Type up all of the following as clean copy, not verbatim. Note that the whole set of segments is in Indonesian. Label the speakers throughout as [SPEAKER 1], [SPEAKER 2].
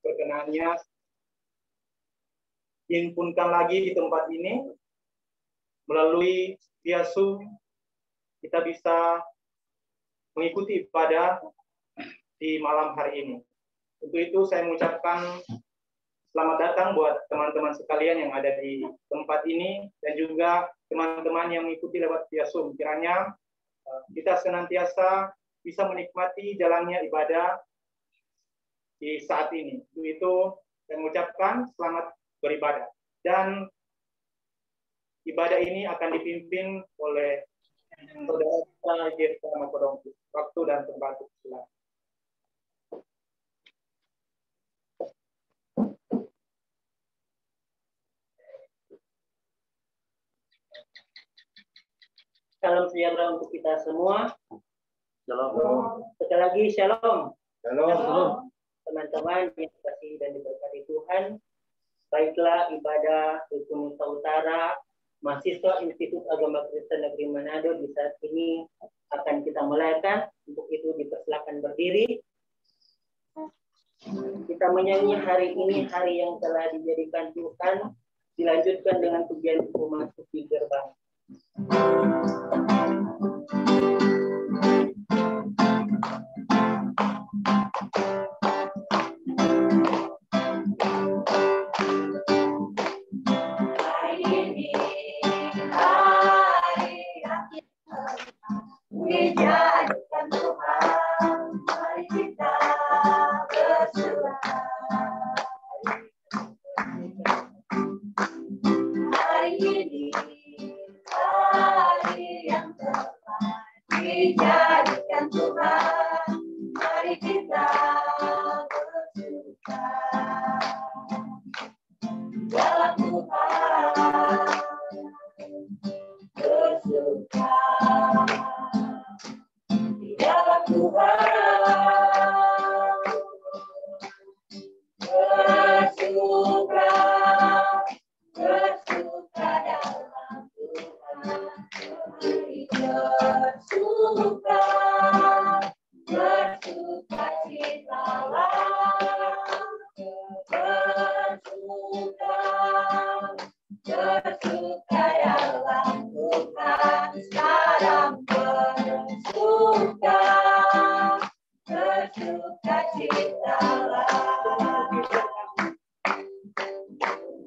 [SPEAKER 1] berkenannya dihimpunkan lagi di tempat ini melalui via Zoom, kita bisa mengikuti ibadah di malam hari ini. Untuk itu saya mengucapkan selamat datang buat teman-teman sekalian yang ada di tempat ini dan juga teman-teman yang mengikuti lewat via Zoom. Kiranya kita senantiasa bisa menikmati jalannya ibadah di saat ini. Untuk itu saya mengucapkan selamat beribadah. Dan ibadah ini akan dipimpin oleh Saudara kita Jefta Makodongki. Waktu dan tempat silakan.
[SPEAKER 2] Salam sejahtera untuk kita semua.
[SPEAKER 3] Shalom.
[SPEAKER 2] Sekali lagi shalom.
[SPEAKER 3] Shalom.
[SPEAKER 2] Teman-teman yang dikasihi dan diberkati Tuhan, baiklah ibadah Rukun Nusa Utara, mahasiswa Institut Agama Kristen Negeri Manado di saat ini akan kita mulaikan. Untuk itu dipersilakan berdiri. Kita menyanyi hari ini hari yang telah dijadikan Tuhan, dilanjutkan dengan pujian memasuki gerbang.
[SPEAKER 4] Dijadikan Tuhan, mari kita bersuara. Hari ini hari yang tepat dijadikan Tuhan, mari kita bersuka. Dalam Tuhan bersuka. Dalam Tuhan bersuka, bersuka dalam Tuhan, bersuka, bersuka citalah, bersuka, bersuka dalam Tuhan, sekarang bersuka, bersuka citalah,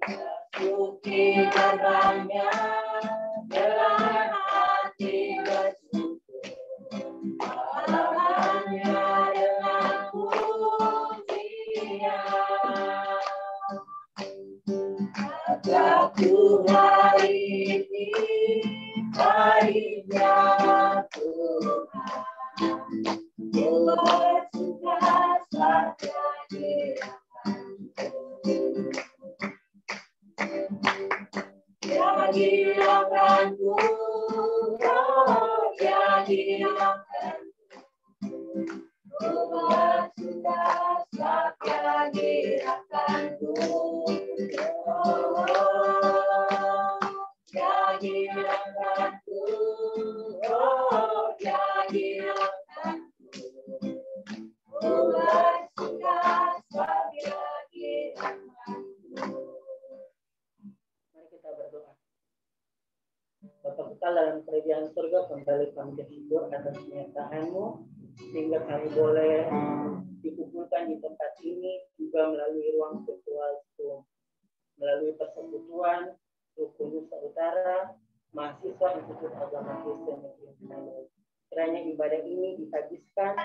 [SPEAKER 4] bersuki gerbangnya dengan hati bersyukur, halamannya dengan pujian. Aku hari ini harinya Tuhan, bersuka saja dihilangkanku, ya dihilangkanku, bersuka saja dihilangkanku, ya dihilangkanku, ya dihilangkanku, bersuka saja dihilangkanku.
[SPEAKER 2] Mari kita berdoa. Bapa kita dalam kerajaan surga, kembali kami bersyukur atas kenyataanmu sehingga kami boleh dikumpulkan di tempat ini juga melalui ruang virtual Zoom, melalui persekutuan Rukun Nusa Utara, mahasiswa Institut Agama Kristen Negeri Manado. Kiranya ibadah ini dihabiskan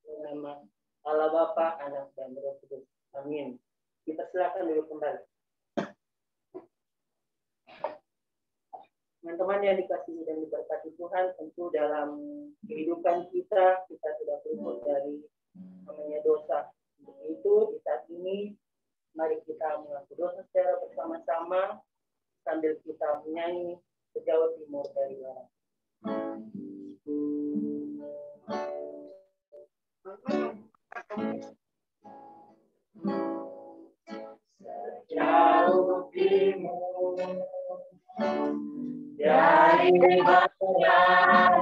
[SPEAKER 2] dalam nama Allah Bapa, Anak dan Roh Kudus. Amin. Kita silakan dulu kembali. Teman-teman yang dikasihi dan diberkati Tuhan, tentu dalam kehidupan kita tidak luput dari namanya dosa. Untuk itu, di saat ini, mari kita mengaku dosa secara bersama-sama, sambil kita menyanyi Sejauh Timur dari Barat.
[SPEAKER 4] Sejauh timur dari barat,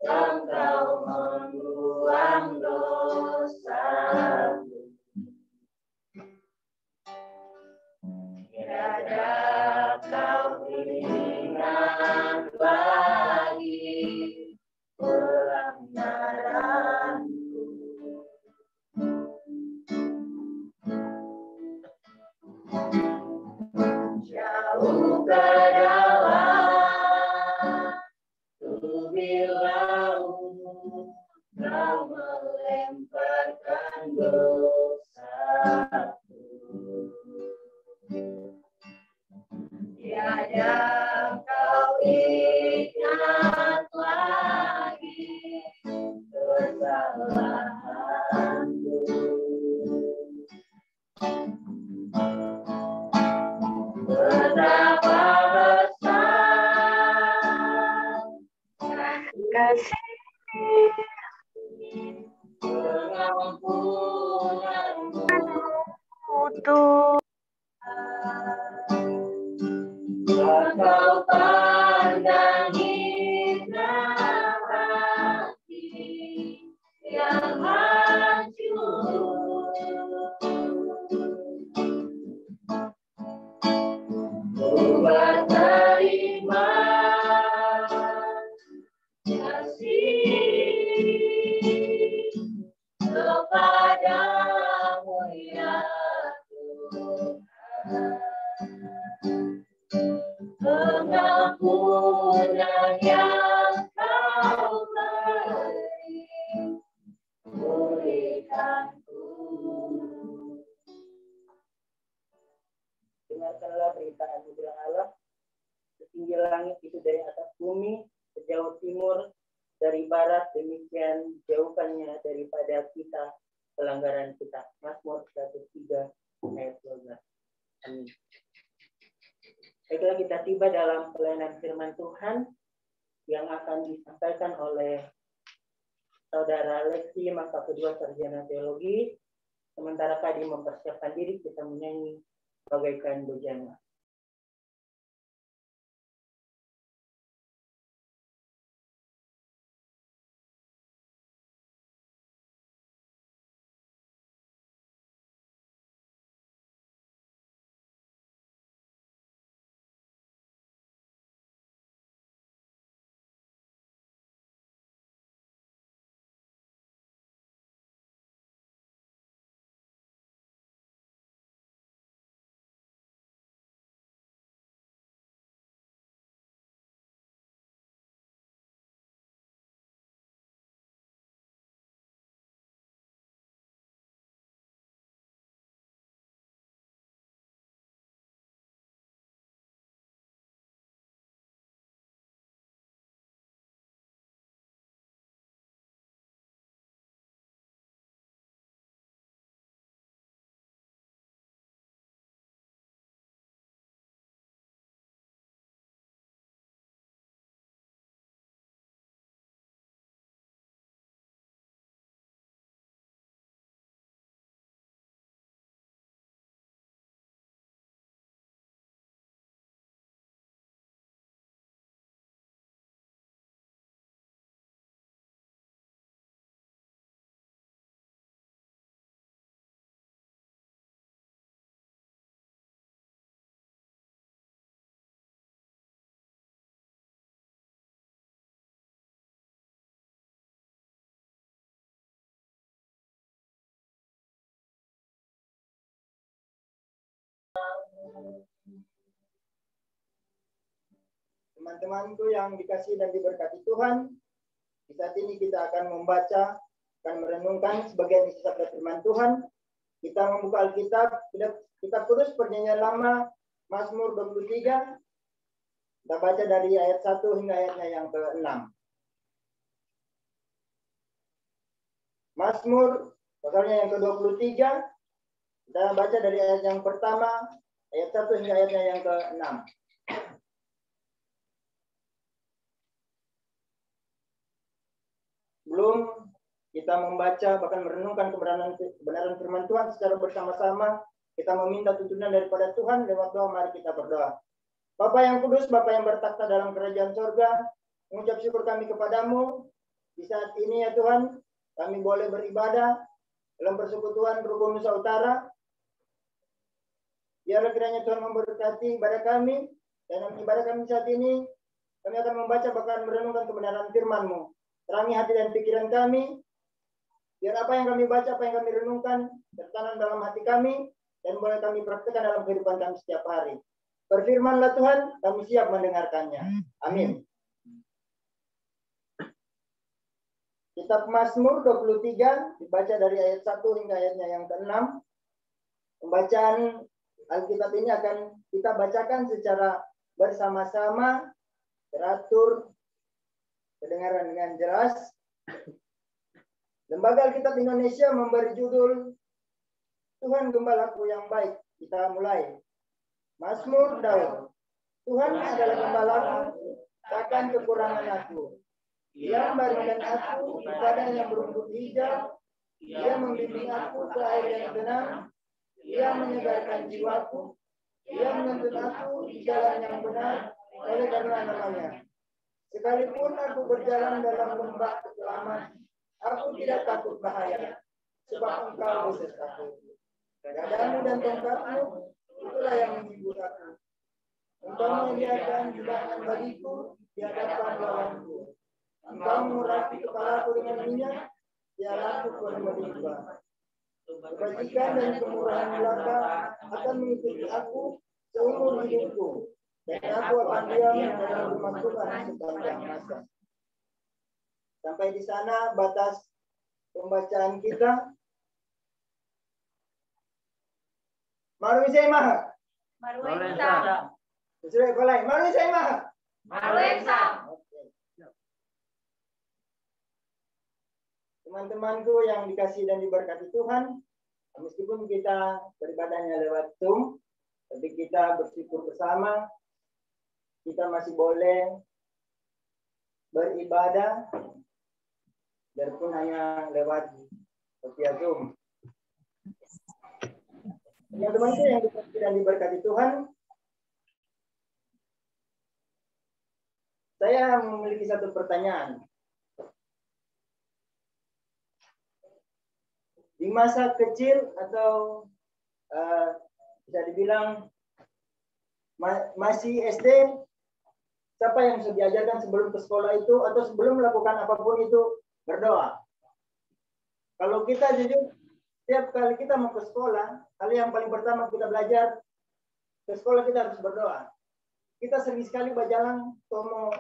[SPEAKER 4] Engkau membuang dosaku. dalam tubir laut, kau melemparkan dosaku. Tiada kau ingat lagi kesalahanku. Betapa besar kasih pengampunanmu Kau pandang hina hati yang hancur. Buat terima kasih kepadamu ya Tuhan. Pengampunan yang kau beri, pulihkanku.
[SPEAKER 2] Dengarkanlah berita anugerah Allah. Setinggi langit itu dari atas bumi, sejauh timur dari barat, demikian jauhkannya daripada kita pelanggaran kita. Mazmur 103 ayat 12. Amin. Baiklah, kita tiba dalam pelayanan firman Tuhan yang akan disampaikan oleh Saudara Lexi, maka kedua sarjana teologi. Sementara Kadi mempersiapkan diri, kita menyanyi bagaikan bujana.
[SPEAKER 5] Teman-temanku yang dikasihi dan diberkati Tuhan, di saat ini kita akan membaca dan merenungkan sebagian isi sabda firman Tuhan. Kita membuka Alkitab, kita terus perjanjian lama, Mazmur 23. Kita baca dari ayat 1 hingga ayatnya yang ke-6. Mazmur pasalnya yang ke-23. Kita baca dari ayat yang pertama, ayat 1 hingga ayatnya yang ke-6. Sebelum kita membaca bahkan merenungkan kebenaran firman Tuhan secara bersama-sama, kita meminta tuntunan daripada Tuhan lewat doa. Mari kita berdoa. Bapa yang kudus, Bapa yang bertakhta dalam kerajaan sorga, mengucap syukur kami kepadamu di saat ini ya Tuhan, kami boleh beribadah dalam persekutuan Rukun Nusa Utara. Biarlah kiranya Tuhan memberkati ibadah kami, dan dalam ibadah kami saat ini kami akan membaca bahkan merenungkan kebenaran firman-Mu. Terangi hati dan pikiran kami, biar apa yang kami baca, apa yang kami renungkan, tertanam dalam hati kami, dan boleh kami praktekkan dalam kehidupan kami setiap hari. Berfirmanlah Tuhan, kami siap mendengarkannya. Amin. Kitab Mazmur 23 dibaca dari ayat 1 hingga ayatnya yang ke-6. Pembacaan Alkitab ini akan kita bacakan secara bersama-sama, teratur, kedengaran dengan jelas. Lembaga Alkitab Indonesia memberi judul Tuhan Gembalaku yang baik. Kita mulai. Mazmur Daud. Tuhan adalah gembalaku, takkan kekurangan aku. Ia membaringkan aku di padang yang berumput hijau. Ia membimbing aku ke air yang tenang. Ia menyegarkan jiwaku. Ia menuntun aku di jalan yang benar oleh karena namanya. Sekalipun aku berjalan dalam lembah kekelaman, aku tidak takut bahaya, sebab Engkau besertaku. Gadamu dan tongkatmu, itulah yang menghibur aku. Engkau menyediakan hidangan bagiku di hadapan lawanku. Engkau mengurapi kepalaku dengan minyak, tiaraku pun melimpah. Kebajikan dan kemurahan belaka akan mengikuti aku seumur hidupku, dan aku akan diam dalam rumah Tuhan sepanjang masa. Sampai di sana batas pembacaan kita. Maruisai maha.
[SPEAKER 4] Maruensa.
[SPEAKER 5] Sudah mulai. Maruisai maha.
[SPEAKER 4] Maruensa.
[SPEAKER 5] Teman-temanku yang dikasih dan diberkati Tuhan, meskipun kita beribadahnya lewat Zoom, tapi kita bersyukur bersama, kita masih boleh beribadah, biarpun hanya lewat via Zoom. Teman-temanku yang dikasih dan diberkati Tuhan, saya memiliki satu pertanyaan. Di masa kecil atau bisa dibilang masih SD, siapa yang sudah diajarkan sebelum ke sekolah itu atau sebelum melakukan apapun itu berdoa? Kalau kita jujur, setiap kali kita mau ke sekolah, hal yang paling pertama kita belajar ke sekolah kita harus berdoa. Kita sering sekali berjalan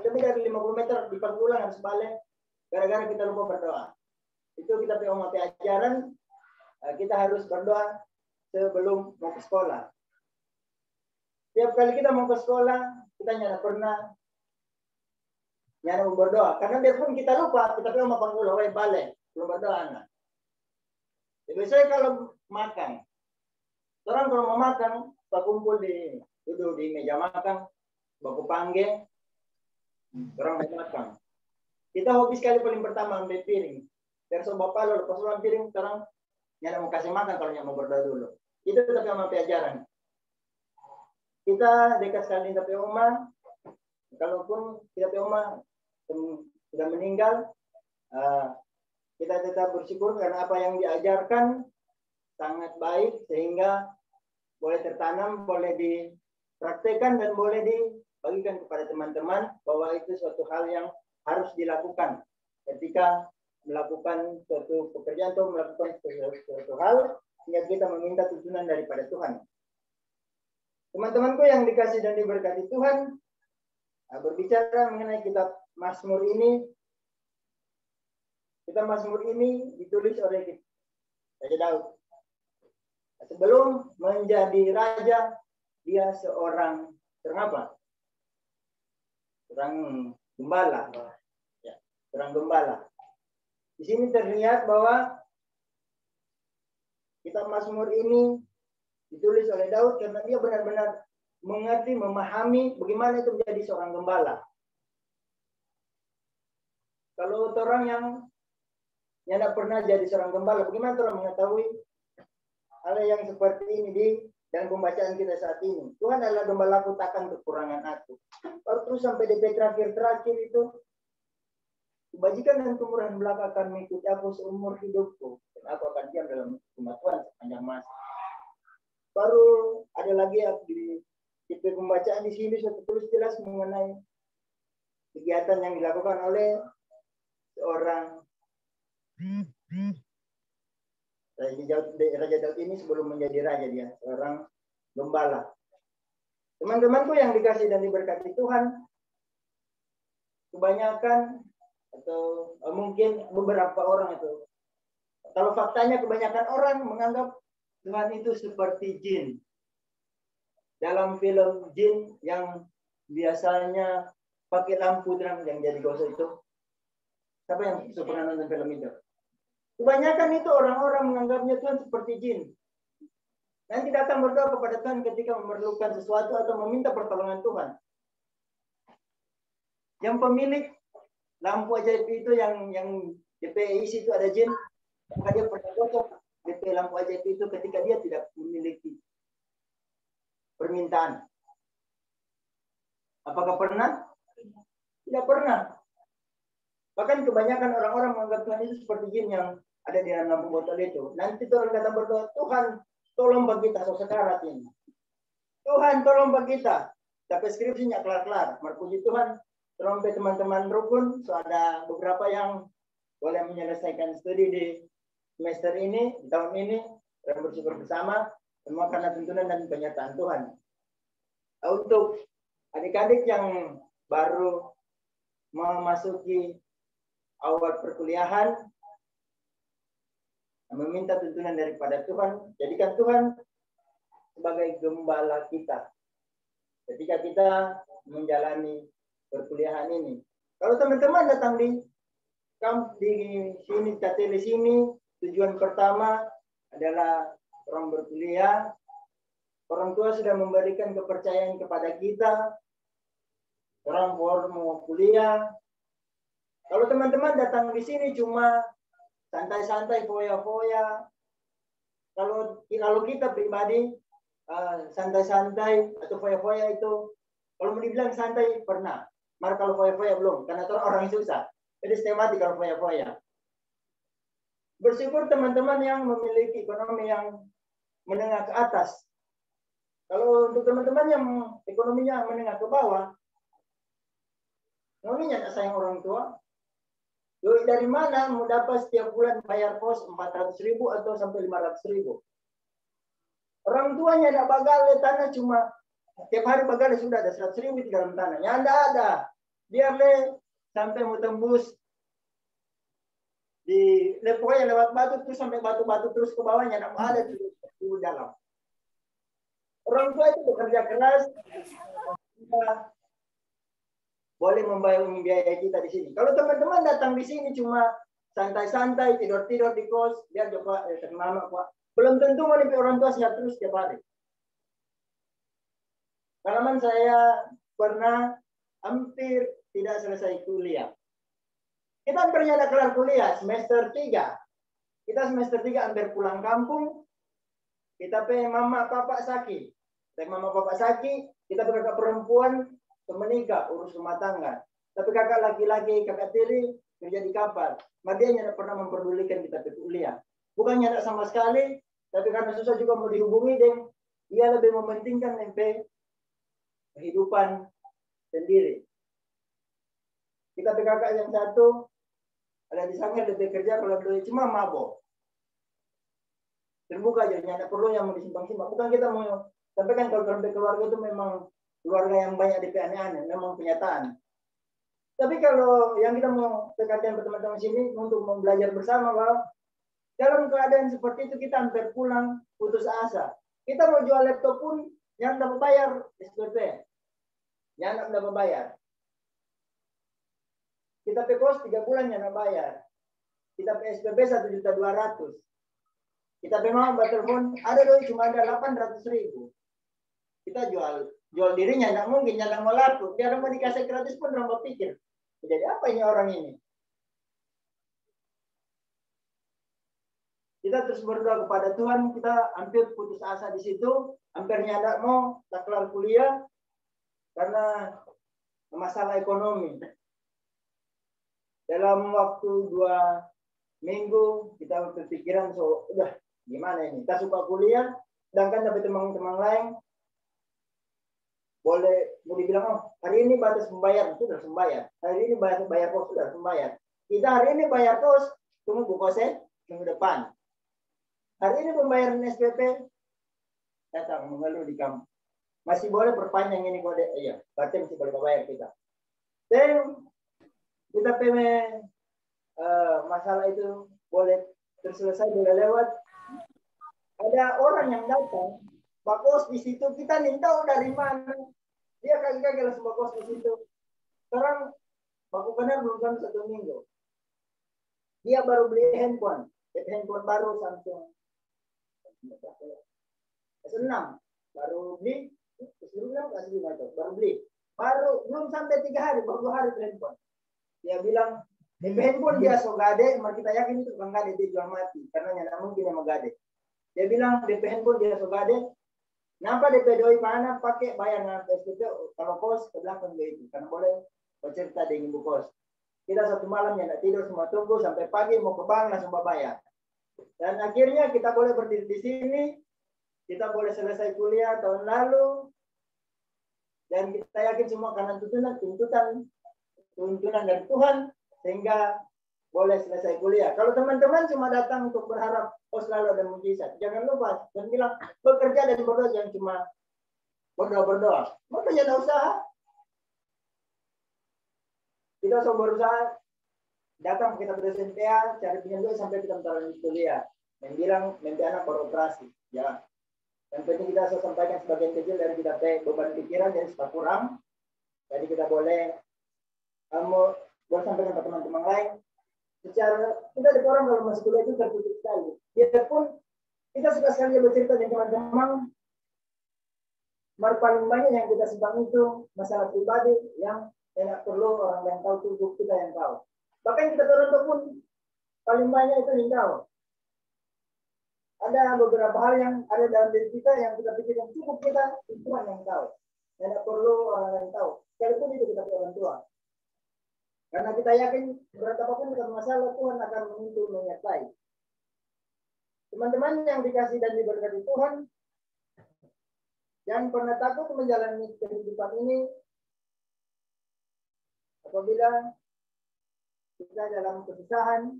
[SPEAKER 5] lebih dari 50 meter di pergulang harus balik gara-gara kita lupa berdoa. Itu kita mati ajaran. Kita harus berdoa sebelum mau ke sekolah. Setiap kali kita mau ke sekolah, kita nyana mau berdoa. Karena biarpun kita lupa, kita mau panggul balik, belum berdoa anak. Jadi saya kalau makan, orang kalau mau makan, kita kumpul duduk di meja makan, baku panggil, orang mau makan. Kita hobi sekali paling pertama ambil piring. Terus bapak lalu pas ulang piring, sekarang nyana mau kasih makan kalau nyana mau berdoa dulu. Itu tapi sama pelajaran. Kita dekat sekali tapi oma, kalaupun kita oma sudah meninggal, kita tetap bersyukur karena apa yang diajarkan sangat baik sehingga boleh tertanam, boleh dipraktekkan dan boleh dibagikan kepada teman-teman bahwa itu suatu hal yang harus dilakukan ketika melakukan suatu pekerjaan atau melakukan suatu hal sehingga kita meminta tuntunan daripada Tuhan. Teman-temanku yang dikasih dan diberkati Tuhan, berbicara mengenai kitab Mazmur ini, kitab Mazmur ini ditulis oleh Raja Daud. Sebelum menjadi raja, dia seorang gembala. Ya, seorang gembala. Di sini terlihat bahwa kitab Mazmur ini ditulis oleh Daud karena dia benar-benar mengerti, memahami bagaimana itu menjadi seorang gembala. Kalau orang yang tidak pernah jadi seorang gembala, bagaimana orang mengetahui hal yang seperti ini di dalam pembacaan kita saat ini? Tuhan adalah gembalaku, takkan kekurangan aku. Terus sampai di terakhir itu, kebajikan dan kemurahan belaka akan mengikuti aku seumur hidupku, dan aku akan diam dalam rumah Tuhan sepanjang masa. Baru ada lagi di pembacaan di sini sudah tulis jelas mengenai kegiatan yang dilakukan oleh seorang Raja Daud ini sebelum menjadi raja, dia seorang gembala. Teman-temanku yang dikasih dan diberkati Tuhan, kebanyakan atau mungkin beberapa orang itu, kalau faktanya kebanyakan orang menganggap Tuhan itu seperti jin. Dalam film jin yang biasanya pakai lampu terang yang jadi gosok itu, siapa yang pernah nonton film itu? Kebanyakan itu orang-orang menganggapnya Tuhan seperti jin. Nanti datang berdoa kepada Tuhan ketika memerlukan sesuatu atau meminta pertolongan Tuhan. Yang pemilik lampu ajaib itu yang DP isi itu ada jin, maka dia pernah cocok DP lampu ajaib itu ketika dia tidak memiliki permintaan. Apakah pernah? Tidak pernah. Bahkan kebanyakan orang-orang menganggap Tuhan itu seperti jin yang ada di dalam lampu botol itu. Nanti orang datang berdoa, Tuhan tolong bagi kita sekarat ini. Tuhan tolong bagi kita. Tapi skripsinya kelar-kelar. Puji Tuhan, trompet teman-teman rukun, so ada beberapa yang boleh menyelesaikan studi di semester ini, di tahun ini, dan bersyukur bersama, semua karena tuntunan dan penyertaan Tuhan. Untuk adik-adik yang baru memasuki awal perkuliahan, meminta tuntunan daripada Tuhan, jadikan Tuhan sebagai gembala kita ketika kita menjalani perkuliahan ini. Kalau teman-teman datang di sini, KTL sini, tujuan pertama adalah orang berkuliah. Orang tua sudah memberikan kepercayaan kepada kita. Orang mau kuliah. Kalau teman-teman datang di sini cuma santai-santai, foya-foya. Kalau kita pribadi santai-santai atau foya-foya itu, kalau mau dibilang santai pernah. Maka kalau foya-foya belum, karena orang susah. Jadi setengah mati kalau foya-foya. Bersyukur teman-teman yang memiliki ekonomi yang menengah ke atas. Kalau untuk teman-teman yang ekonominya menengah ke bawah, ekonominya tak sayang orang tua. Duit dari mana mau dapat setiap bulan bayar kos 400.000 atau sampai 500.000? Orang tuanya tidak bagal tanah cuma tiap hari bagal sudah ada 100.000 di dalam tanahnya. Anda ada. Biar sampai mau tembus di pokoknya lewat batu terus sampai batu-batu terus ke bawahnya tidak ada di dalam. Orang tua itu bekerja keras. Boleh membiayai kita di sini. Kalau teman-teman datang di sini cuma santai-santai, tidur-tidur di kos, biar coba termama, Pak. Belum tentu mau orang tua siap terus setiap hari. Pengalaman saya pernah hampir tidak selesai kuliah. Kita hampir ada kelar kuliah semester 3. Kita semester 3 hampir pulang kampung. Kita mama papa sakit. Mama papa sakit, kita kakak perempuan menikah, urus rumah tangga. Tapi kakak laki-laki, kakak tiri kerja di kapal. Dia tidak pernah memperdulikan kita ke kuliah. Bukannya tidak sama sekali, tapi karena susah juga mau dihubungi, dan dia lebih mementingkan kehidupan sendiri. Kita kakak yang satu ada di sana lebih kerja kalau duit cuma mabok. Terbuka jadinya, tidak perlu yang mau disimpang-simpang. Bukan kita mau sampaikan kalau keluarga itu memang keluarga yang banyak di aneh-aneh, memang kenyataan. Tapi kalau yang kita mau tekankan ke teman-teman sini untuk belajar bersama bahwa dalam keadaan seperti itu kita hampir pulang putus asa. Kita mau jual laptop pun yang dapat bayar SPP, yang dapat bayar. Kita kos 3 bulan yang bayar. Kita SPP 1.200.000. Kita memang telepon ada doi cuma ada 800.000. Kita jual dirinya, tidak mungkin jangan mau laku. Dia mau dikasih gratis pun orang berpikir, jadi apa ini orang ini? Kita terus berdoa kepada Tuhan. Kita hampir putus asa di situ, hampir tidak mau tak kelar kuliah karena masalah ekonomi. Dalam waktu 2 minggu kita berpikiran, udah gimana ini? Kita suka kuliah, sedangkan tapi teman-teman lain boleh mau dibilang hari ini batas pembayar sudah sembayar, hari ini bayar kos sudah sembayar. Kita hari ini bayar kos, tunggu kosnya minggu depan. Hari ini pembayaran SPP datang mengeluh di kampung. masih boleh perpanjang ini kode. Iya, berarti masih boleh bayar kita. Dan kita pengen masalah itu boleh terselesai, boleh lewat. Ada orang yang datang, bakos di situ, kita nih tahu dari mana. Dia kagak langsung bakos di situ. Sekarang baku benar belum sampai 1 minggu. Dia baru beli handphone baru Samsung S6, baru beli, baru beli, belum sampai 3 hari, baru 2 hari handphone. Dia bilang handphone dia so gade, kita yakin itu bukan gade, dia jual mati karena nyata mungkin yang megade. Dia bilang DP handphone dia so gade, kenapa DP doi mana pakai bayar dengan PSBB kalau kos ke belakang dia itu, karena boleh bercerita dengan ibu kos. Kita 1 malam ya tidak tidur, semua tunggu sampai pagi mau ke bank langsung bayar. Dan akhirnya kita boleh berdiri di sini, kita boleh selesai kuliah tahun lalu, dan kita yakin semua karena tuntunan dari Tuhan sehingga boleh selesai kuliah. Kalau teman-teman cuma datang untuk berharap selalu ada mujizat, jangan lupa dan bilang bekerja dan berdoa, jangan cuma berdoa. Maka jangan usaha. Kita berusaha datang kita berdosen PA, cari pinjam duit sampai kita menjalani kuliah. Dan bilang mimpi anak beroperasi, ya. Dan penting kita sampaikan sebagian kecil dari kita beban pikiran dan suka kurang. Jadi kita boleh sampaikan ke teman-teman lain. Secara kita ada orang kalau masih kuliah itu tertutup sekali. Biarpun kita suka sekali bercerita dengan teman-teman, paling banyak yang kita simpan itu masalah pribadi yang tidak perlu orang yang tahu, tubuh kita yang tahu. Bahkan kita terbentuk pun paling banyak itu yang tahu. Ada beberapa hal yang ada dalam diri kita yang kita pikirkan cukup kita, Tuhan yang tahu. Tidak perlu orang lain tahu. Sekalipun itu kita orang tua. Karena kita yakin berat apapun kita masalah, Tuhan akan menuntun menyertai. Teman-teman yang dikasih dan diberkati Tuhan, jangan pernah takut menjalani kehidupan ini. Apabila kita dalam kesusahan,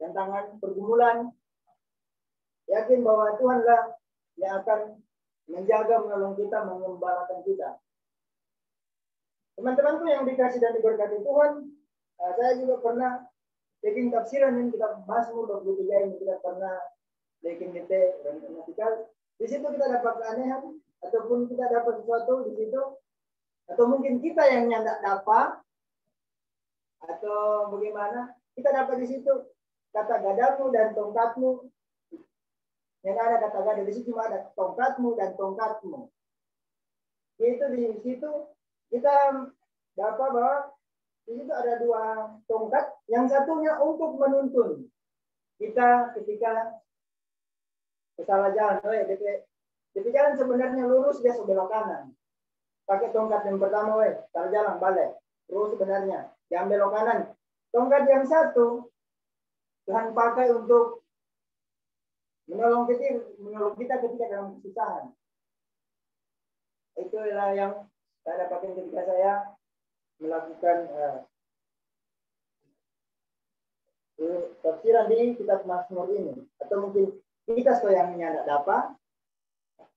[SPEAKER 5] tantangan, pergumulan, yakin bahwa Tuhanlah yang akan menjaga, menolong kita, mengembalakan kita. Teman-temanku yang dikasih dan diberkati Tuhan, saya juga pernah bikin tafsiran yang kita Mazmur 23 ini, kita pernah bikin DT dan gramatikal. Di situ kita dapat keanehan, ataupun kita dapat sesuatu di situ, atau mungkin kita yang nyandak dapat, atau bagaimana, kita dapat di situ kata gadamu dan tongkatmu. Yang ada kata gada di situ cuma ada tongkatmu dan tongkatmu. Itu di situ kita dapat bahwa di situ ada 2 tongkat, yang satunya untuk menuntun kita ketika salah jalan. DP jalan sebenarnya lurus, dia sebelok kanan. Pakai tongkat yang pertama, salah jalan balik. Terus sebenarnya yang belok kanan. Tongkat yang satu Tuhan pakai untuk menolong kita ketika dalam kesusahan. Itulah yang saya dapatkan ketika saya melakukan tafsiran di kitab Mazmur ini. Atau mungkin kita yang tidak dapat.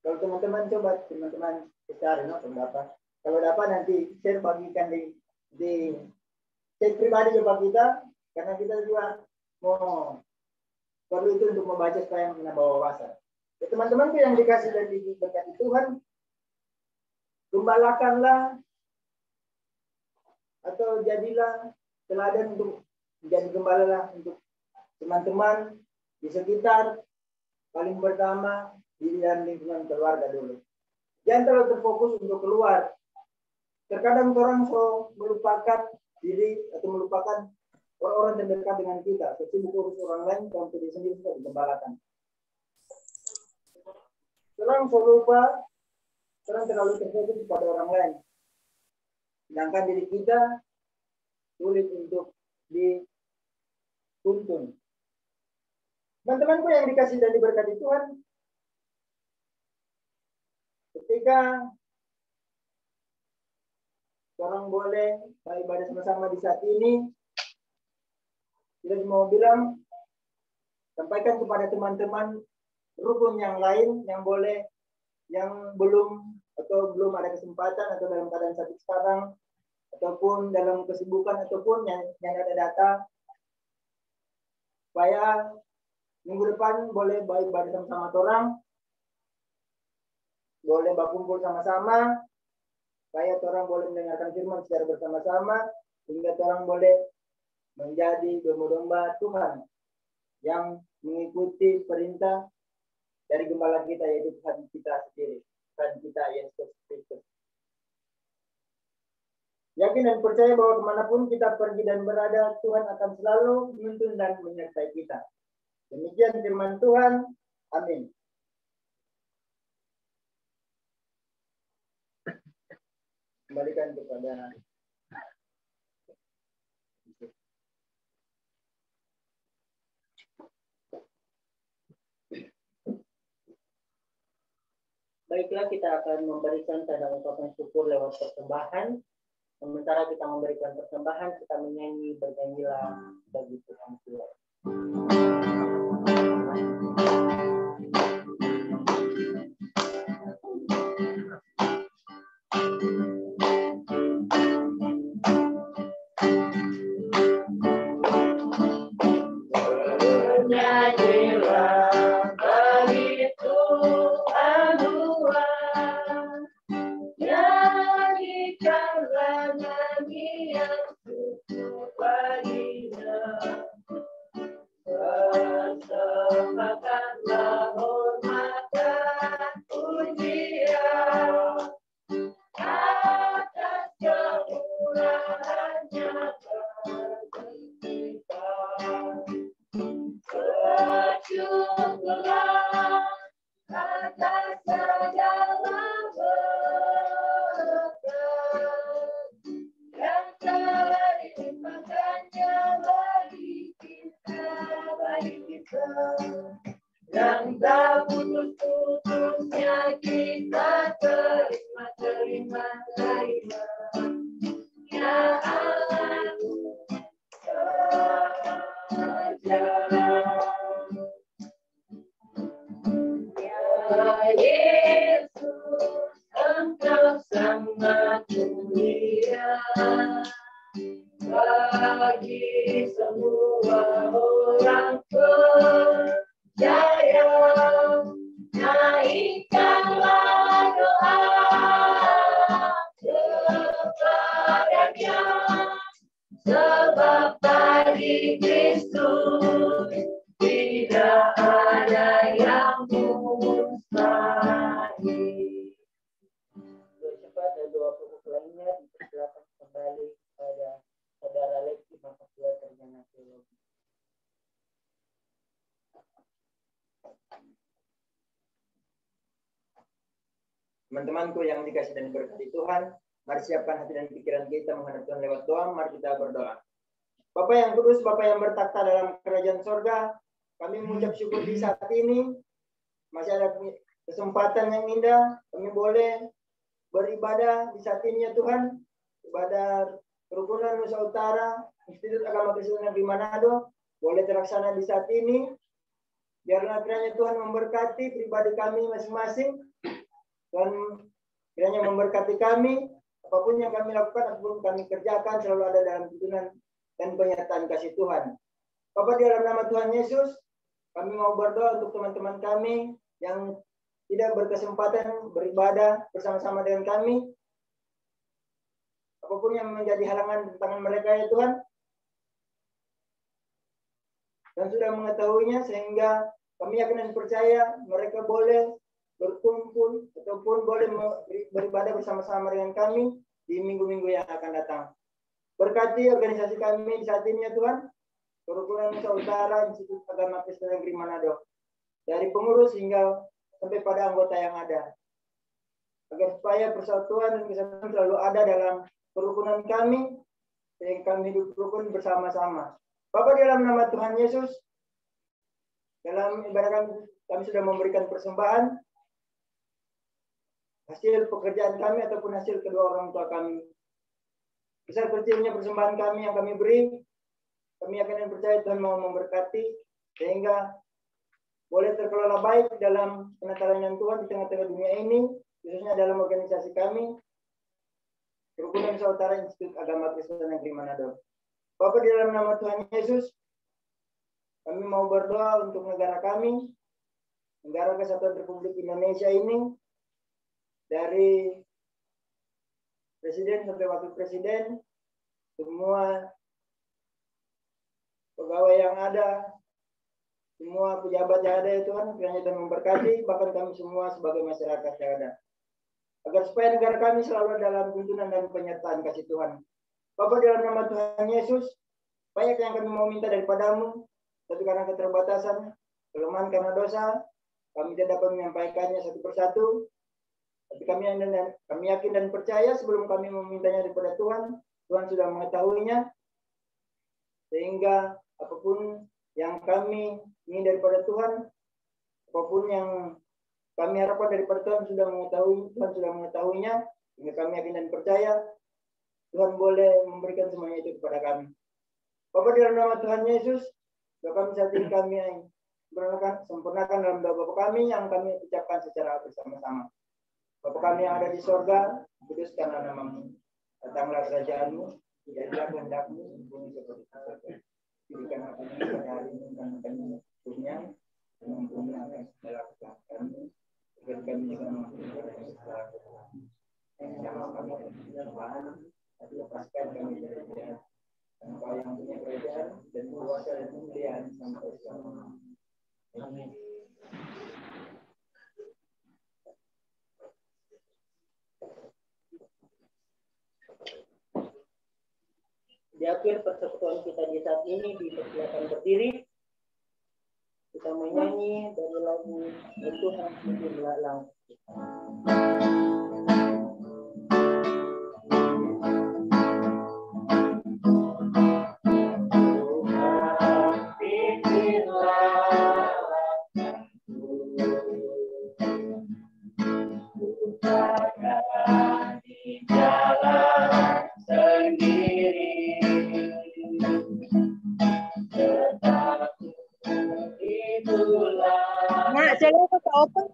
[SPEAKER 5] Kalau teman-teman coba cari pendapat. Kalau dapat nanti share bagikan di chat pribadi coba kita, karena kita juga mau perlu itu untuk membaca supaya menambah wawasan. Ya, teman-temanku yang dikasih dan diberkati Tuhan, gembalakanlah atau jadilah teladan untuk menjadi gembala lah untuk teman-teman di sekitar, paling pertama di dalam lingkungan keluarga dulu. Jangan terlalu terfokus untuk keluar. Terkadang orang melupakan diri atau melupakan orang-orang yang dekat dengan kita. Sesibuk urus orang lain, kalau diri sendiri sudah digembalakan. Orang lupa, orang terlalu terfokus kepada orang lain. Sedangkan diri kita sulit untuk dituntun. Teman-temanku yang dikasih dan diberkati Tuhan, ketika orang boleh beribadah sama-sama di saat ini, kita mau bilang, sampaikan kepada teman-teman rukun yang lain yang boleh yang belum ada kesempatan atau dalam keadaan sakit sekarang, ataupun dalam kesibukan, ataupun yang ada data, supaya minggu depan boleh ibadah sama-sama orang, boleh berkumpul sama-sama, supaya orang boleh mendengarkan firman secara bersama-sama, sehingga orang boleh menjadi domba-domba Tuhan yang mengikuti perintah dari gembala kita, yaitu Tuhan kita sendiri, Tuhan kita Yesus Kristus. Yakin dan percaya bahwa kemanapun kita pergi dan berada, Tuhan akan selalu menuntun dan menyertai kita. Demikian firman Tuhan. Amin. Kembalikan kepada
[SPEAKER 2] baiklah, kita akan memberikan tanda ungkapan syukur lewat persembahan. Sementara kita memberikan persembahan, kita menyanyi bernyanyilah bagi Tuhan Tuhan.
[SPEAKER 5] Teman-temanku yang dikasih dan diberkati Tuhan, mari siapkan hati dan pikiran kita menghadap Tuhan lewat doa. Mari kita berdoa. Bapa yang kudus, Bapa yang bertakhta dalam kerajaan sorga, kami mengucap syukur di saat ini. Masih ada kesempatan yang indah, kami boleh beribadah di saat ini ya Tuhan. Ibadah Kerukunan Nusa Utara, Institut Agama Kristen Negeri Manado, boleh terlaksana di saat ini. Biarlah kiranya Tuhan memberkati pribadi kami masing-masing. Tuhan kiranya memberkati kami, apapun yang kami lakukan, apapun kami kerjakan, selalu ada dalam tuntunan dan penyertaan kasih Tuhan. Bapa, di dalam nama Tuhan Yesus, kami mau berdoa untuk teman-teman kami yang tidak berkesempatan beribadah bersama-sama dengan kami. Apapun yang menjadi halangan di tangan mereka ya Tuhan, dan sudah mengetahuinya, sehingga kami yakin dan percaya mereka boleh berkumpul ataupun boleh beribadah bersama-sama dengan kami di minggu-minggu yang akan datang. Berkati organisasi kami di saat ini ya Tuhan, Kerukunan Nusa Utara, Institut Agama Kristen Negeri Manado, dari pengurus hingga sampai pada anggota yang ada, agar supaya persatuan dan kesatuan selalu ada dalam kerukunan kami, sehingga kami hidup rukun bersama-sama. Bapa, di dalam nama Tuhan Yesus, dalam ibadah kami sudah memberikan persembahan, hasil pekerjaan kami ataupun hasil kedua orang tua kami. Besar kecilnya persembahan kami yang kami beri, kami yakin dan percaya Tuhan mau memberkati, sehingga boleh terkelola baik dalam penataran Tuhan di tengah-tengah dunia ini, khususnya dalam organisasi kami, Kerukunan Saudara Institut Agama Kristen Negeri Manado. Bapak, di dalam nama Tuhan Yesus, kami mau berdoa untuk negara kami, Negara Kesatuan Republik Indonesia ini, dari Presiden sampai Wakil Presiden, semua pegawai yang ada, semua pejabat yang ada ya Tuhan, kiranya Tuhan memberkati, bahkan kami semua sebagai masyarakat yang ada. Agar supaya negara kami selalu dalam tuntunan dan penyertaan kasih Tuhan. Bapak, dalam nama Tuhan Yesus, banyak yang kami mau minta daripadamu, tapi karena keterbatasan, kelemahan karena dosa, kami tidak dapat menyampaikannya satu persatu. Tapi kami yakin dan percaya sebelum kami memintanya daripada Tuhan, Tuhan sudah mengetahuinya, sehingga apapun yang kami ingin daripada Tuhan, apapun yang kami harapkan daripada Tuhan sudah mengetahuinya, sehingga kami yakin dan percaya Tuhan boleh memberikan semuanya itu kepada kami. Bapak, dalam nama Tuhan Yesus, doa kami saat ini kami sempurnakan dalam doa Bapak kami yang kami ucapkan secara bersama-sama. Bapak kami yang ada di sorga, kuduskanlah namamu, datanglah kerajaanmu, jadilah kehendakmu, bumi seperti di surga. Berikan kami pada hari ini dan kami punya, mengampuni akan segala kesalahan kami, agar kami juga mengampuni kepada kesalahan kami. Jangan kami terjebak, tapi lepaskan kami dari jahat. Engkau yang punya kerajaan dan kuasa dan kemuliaan sampai selamanya. Amin.
[SPEAKER 2] Di akhir persekutuan kita di saat ini dipersilakan berdiri. Kita menyanyi dari lagu Tuhan Puji Belalang.
[SPEAKER 6] Nak, jangan kau open.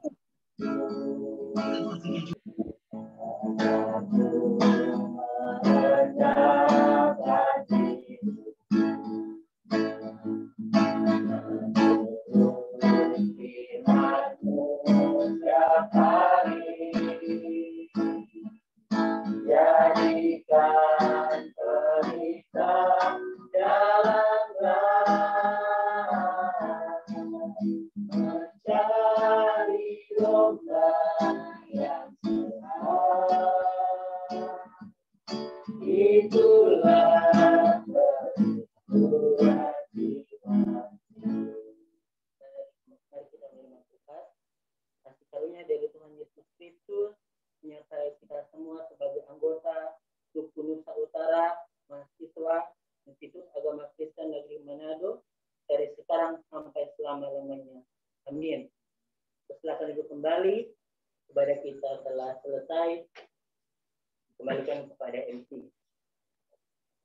[SPEAKER 2] Jadikan pelita dalam